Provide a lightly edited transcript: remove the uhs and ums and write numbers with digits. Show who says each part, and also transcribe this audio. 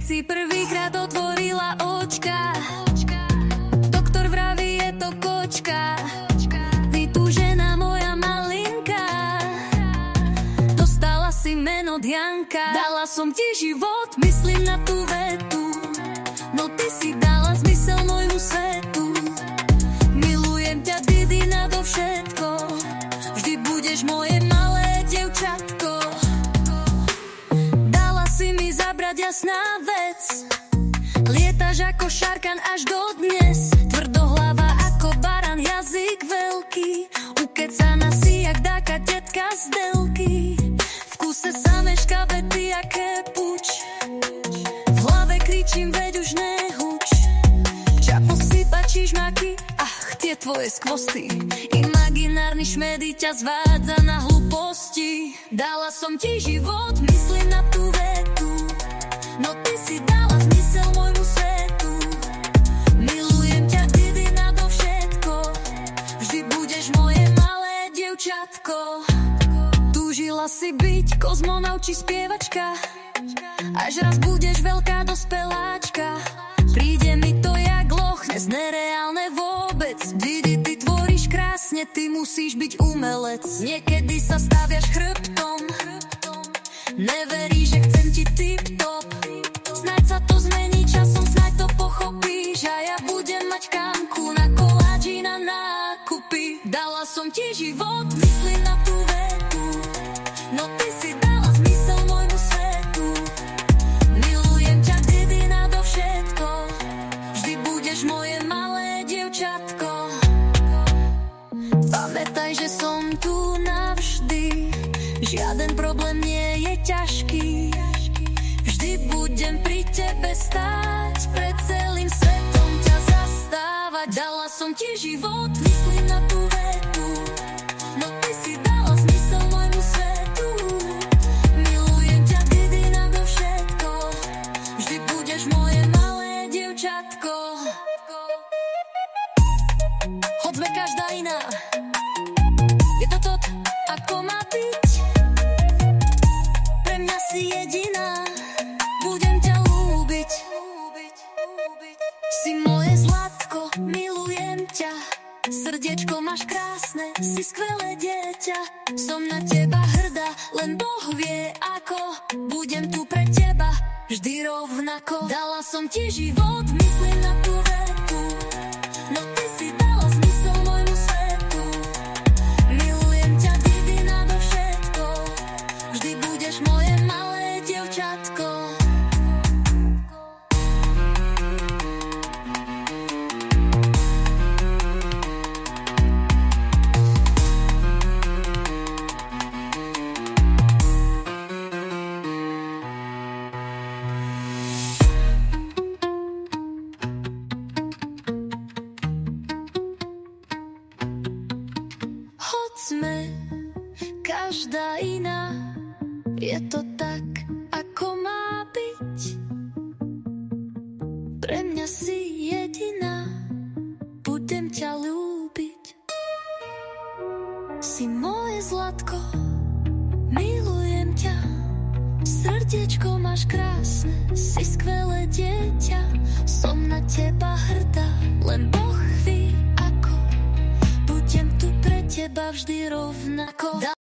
Speaker 1: si prvýkrát otvorila očka. Doktor vraví, je to kočka. Vytúžená moja malinka. Dostala si meno Dianka. Dala som ti život, myslím na tú vetu. No ty si dala zmysel môjmu svetu. Milujem ťa, Didi, nado všetko. Vždy budeš moje malé dievčatko. Dala si mi zabrať jasná vec. Lietaš ako šarkan až do dnes. Tvrdohlava ako baran, jazyk veľký. Ukecaná si jak dáka tetka z delky. V kuse samé škabety, aké puč. V hlave kričím, veď už nehuč. Čapo si pačíš maky, ach, tie tvoje skvosty. Imaginárny šmedy ťa zvádza na hlúposti. Dala som ti život, myslím na tú vetu. No ty si dala zmysel môjmu svetu. Milujem ťa, Didi, nado všetko. Vždy budeš moje malé dievčatko. Túžila si byť kozmonaut či spievačka. Až raz budeš veľká dospeláčka. Príde mi to jak Loch Ness, nereálne vôbec. Didi, ty tvoríš krásne, ty musíš byť umelec. Niekedy sa staviaš chrbtom, neveríš, že chcem ti tip-top. Snáď sa to zmení časom, snáď to pochopíš. A ja budem mať kamku na koláči na nákupy. Dala som ti život, myslím na tú vetu. No ty si dala zmysel môjmu svetu. Milujem ťa, Didi, nado všetko. Vždy budeš moje malé dievčatko. Pamätaj, že som tu navždy. Žiaden problém nie je ťažký. Vždy budem pri tebe stáť. Pred celým svetom ťa zastávať. Dala som ti život, myslím na tú vetu. No ty si dala zmysel môjmu svetu. Milujem ťa, Didi, nado všetko. Vždy budeš moje malé dievčatko. Hoď sme každá iná. Je to to, ako má byť. Pre mňa si jediná. Budem ťa ľúbiť. Si moje zlatko, milujem ťa. Srdiečko máš krásne, si skvelé dieťa. Som na teba hrdá, len Boh vie ako. Budem tu pre teba, vždy rovnako. Dala som ti život, myslím na tú vetu. No ty si dala zmysel môjmu svetu. Milujem ťa, Didi, nado všetko. Vždy budeš moje malé dievčatko. Hoď sme každá iná, je to tak, ako má byť. Pre mňa si jediná, budem ťa ľúbiť. Si moje zlatko, milujem ťa. Srdiečko máš krásne, si skvelé dieťa. Som na teba hrdá, len Boh vie ako. Budem tu pre teba vždy rovnako.